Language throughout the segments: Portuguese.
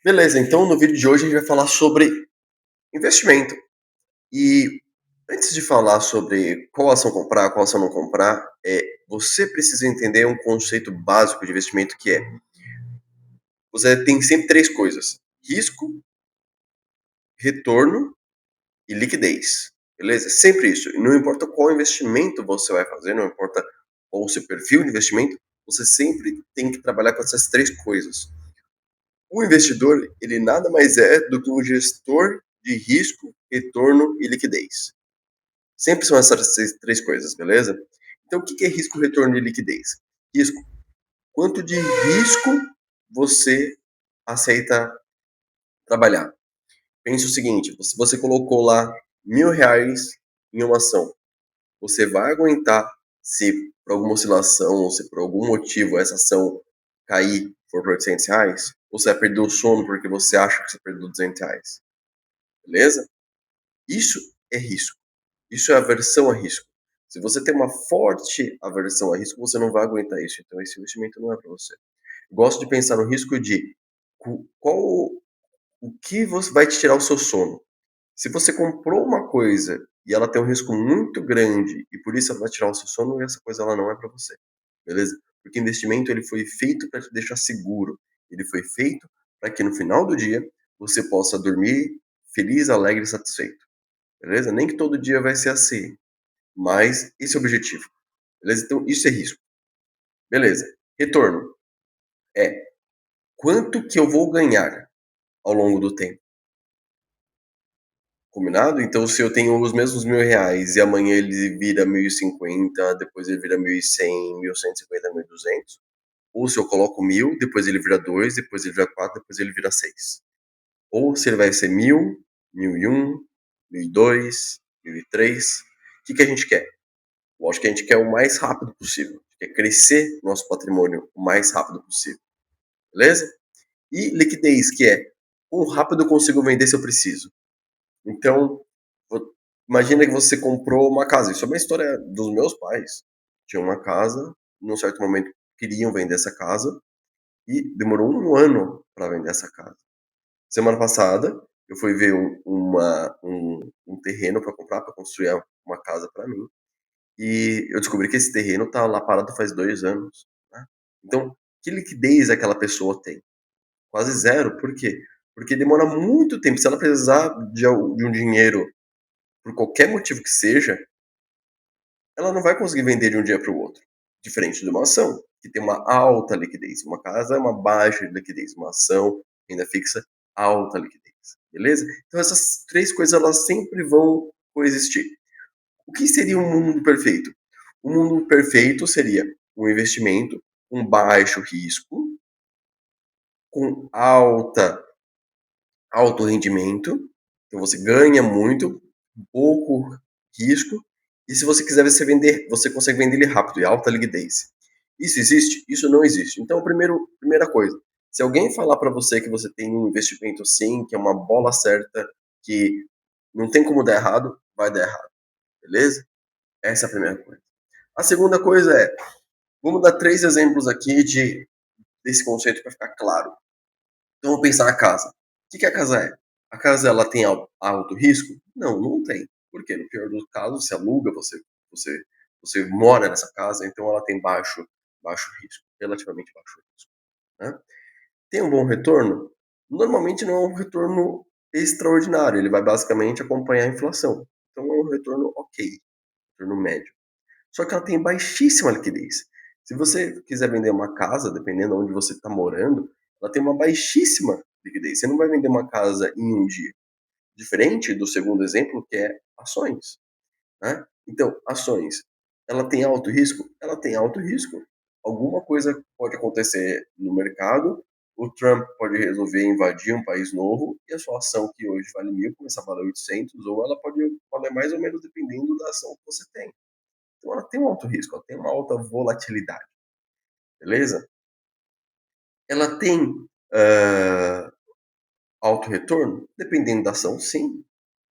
Beleza, então no vídeo de hoje a gente vai falar sobre investimento. E antes de falar sobre qual ação comprar, qual ação não comprar, você precisa entender um conceito básico de investimento que é: você tem sempre três coisas: risco, retorno e liquidez. Beleza? Sempre isso. E não importa qual investimento você vai fazer, não importa qual o seu perfil de investimento, você sempre tem que trabalhar com essas três coisas. O investidor, ele nada mais é do que um gestor de risco, retorno e liquidez. Sempre são essas três coisas, beleza? Então, o que é risco, retorno e liquidez? Risco. Quanto de risco você aceita trabalhar? Pense o seguinte: se você colocou lá R$ 1.000 em uma ação, você vai aguentar se por alguma oscilação, se por algum motivo essa ação cair for para R$ 800? Ou você vai perder o sono porque você acha que você perdeu R$ 200? Beleza? Isso é risco. Isso é aversão a risco. Se você tem uma forte aversão a risco, você não vai aguentar isso. Então, esse investimento não é para você. Gosto de pensar no risco de qual o que você vai te tirar o seu sono. Se você comprou uma coisa e ela tem um risco muito grande e por isso ela vai tirar o seu sono, essa coisa ela não é para você. Beleza? Porque investimento ele foi feito para te deixar seguro. Ele foi feito para que no final do dia você possa dormir feliz, alegre e satisfeito. Beleza? Nem que todo dia vai ser assim, mas esse é o objetivo. Beleza? Então isso é risco. Beleza. Retorno é quanto que eu vou ganhar ao longo do tempo. Combinado? Então, se eu tenho os mesmos R$ 1.000 e amanhã ele vira 1.050, depois ele vira 1.100, 1.150, 1.200, ou se eu coloco 1.000, depois ele vira 2, depois ele vira 4, depois ele vira 6. Ou se ele vai ser 1.000, 1.001, 1.002, 1.003. O que a gente quer? Lógico que a gente quer o mais rápido possível. A gente quer crescer nosso patrimônio o mais rápido possível. Beleza? E liquidez, que é quão rápido eu consigo vender se eu preciso. Então, imagina que você comprou uma casa. Isso é uma história dos meus pais. Tinha uma casa, num certo momento queriam vender essa casa e demorou um ano para vender essa casa. Semana passada, eu fui ver um terreno para comprar, para construir uma casa para mim. E eu descobri que esse terreno tá lá parado faz 2 anos, né. Então, que liquidez aquela pessoa tem? Quase zero. Por quê? Porque demora muito tempo. Se ela precisar de um dinheiro por qualquer motivo que seja, ela não vai conseguir vender de um dia para o outro. Diferente de uma ação, que tem uma alta liquidez. Uma casa é uma baixa liquidez, uma ação, renda fixa, alta liquidez. Beleza? Então essas três coisas elas sempre vão coexistir. O que seria um mundo perfeito? O mundo perfeito seria um investimento com baixo risco, com alto rendimento, então você ganha muito, pouco risco, e se você quiser você vender, você consegue vender ele rápido e alta liquidez. Isso existe? Isso não existe. Então, primeira coisa, se alguém falar para você que você tem um investimento assim, que é uma bola certa, que não tem como dar errado, vai dar errado, beleza? Essa é a primeira coisa. A segunda coisa é, vamos dar 3 exemplos aqui desse conceito para ficar claro. Então vamos pensar na casa. O que a casa é? A casa ela tem alto risco? Não, não tem. Por quê? No pior dos casos, você aluga, você, você mora nessa casa, então ela tem baixo risco, relativamente baixo risco. Né? Tem um bom retorno? Normalmente não é um retorno extraordinário, ele vai basicamente acompanhar a inflação. Então é um retorno ok, retorno médio. Só que ela tem baixíssima liquidez. Se você quiser vender uma casa, dependendo de onde você está morando, ela tem uma baixíssima liquidez. Você não vai vender uma casa em um dia. Diferente do segundo exemplo, que é ações. Né? Então, ações, ela tem alto risco? Ela tem alto risco. Alguma coisa pode acontecer no mercado, o Trump pode resolver invadir um país novo e a sua ação que hoje vale 1.000 começar a valer 800, ou ela pode valer mais ou menos dependendo da ação que você tem. Então ela tem um alto risco, ela tem uma alta volatilidade, beleza? Ela tem uh, alto retorno? Dependendo da ação, sim.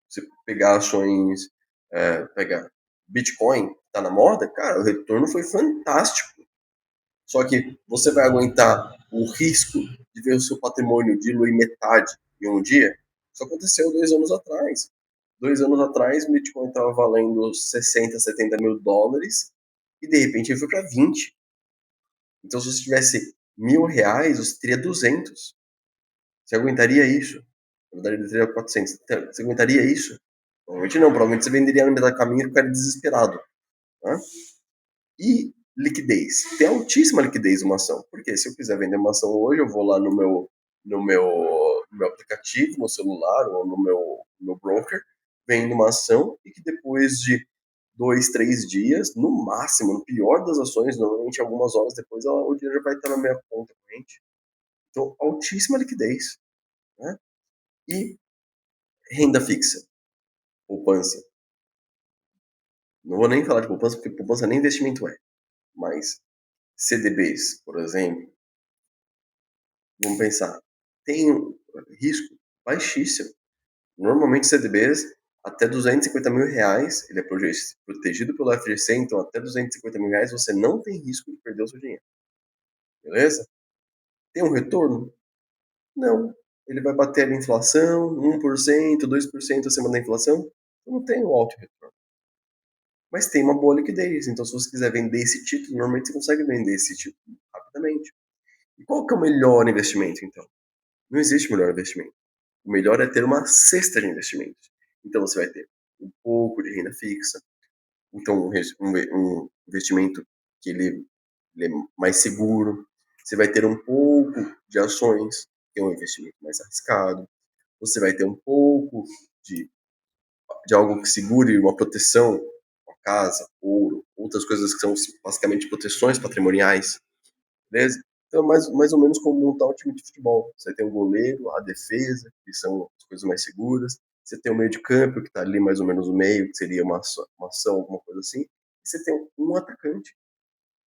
Se pegar ações, pegar Bitcoin, tá na moda, cara, o retorno foi fantástico. Só que você vai aguentar o risco de ver o seu patrimônio diluir metade em um dia, isso aconteceu 2 anos atrás. 2 anos atrás, o Bitcoin estava valendo 60, 70 mil dólares e de repente ele foi para 20. Então, se você tivesse R$ 1.000, você teria 200. Você aguentaria isso? Na verdade, ele teria 400. Você aguentaria isso? Provavelmente não. Provavelmente você venderia no meio do caminho e ficaria desesperado. Né? E liquidez. Tem altíssima liquidez uma ação. Porque se eu quiser vender uma ação hoje, eu vou lá no meu aplicativo, no celular ou no meu broker, vendo uma ação e que depois de 2, 3 dias, no máximo, no pior das ações, normalmente algumas horas depois, o dinheiro já vai estar na minha conta corrente. Então, altíssima liquidez. Né? E renda fixa, poupança. Não vou nem falar de poupança, porque poupança nem investimento é. Mas CDBs, por exemplo, vamos pensar, tem um risco baixíssimo. Normalmente CDBs até R$ 250.000, ele é protegido pelo FGC, então até R$ 250.000 você não tem risco de perder o seu dinheiro. Beleza? Tem um retorno? Não. Ele vai bater a inflação, 1%, 2% acima da inflação? Então não tem um alto retorno. Mas tem uma boa liquidez, então se você quiser vender esse título, normalmente você consegue vender esse título rapidamente. E qual que é o melhor investimento, então? Não existe melhor investimento. O melhor é ter uma cesta de investimentos. Então você vai ter um pouco de renda fixa, então um investimento que ele é mais seguro. Você vai ter um pouco de ações, que é um investimento mais arriscado. Você vai ter um pouco de, de algo que segure uma proteção, uma casa, ouro, outras coisas que são basicamente proteções patrimoniais. Beleza? Então, mais ou menos como montar um time de futebol. Você tem o goleiro, a defesa, que são as coisas mais seguras. Você tem o meio de campo, que está ali mais ou menos no meio, que seria uma ação, alguma coisa assim. E você tem um atacante,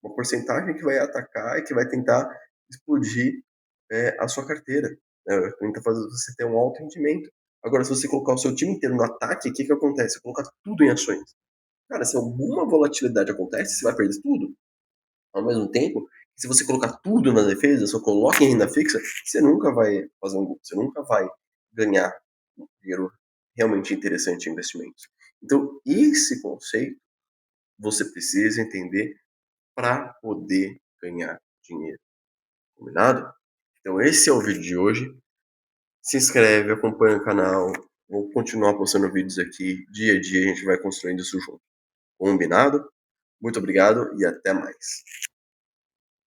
uma porcentagem que vai atacar e que vai tentar explodir a sua carteira. Né? Tenta fazer você ter um alto rendimento. Agora, se você colocar o seu time inteiro no ataque, o que acontece? Colocar tudo em ações. Cara, se alguma volatilidade acontece, você vai perder tudo. Ao mesmo tempo, se você colocar tudo na defesa, só coloca em renda fixa, você nunca vai fazer um gol, você nunca vai ganhar um dinheiro realmente interessante em investimentos. Então, esse conceito você precisa entender para poder ganhar dinheiro. Combinado? Então, esse é o vídeo de hoje. Se inscreve, acompanha o canal. Vou continuar postando vídeos aqui. Dia a dia a gente vai construindo isso junto. Combinado? Muito obrigado e até mais.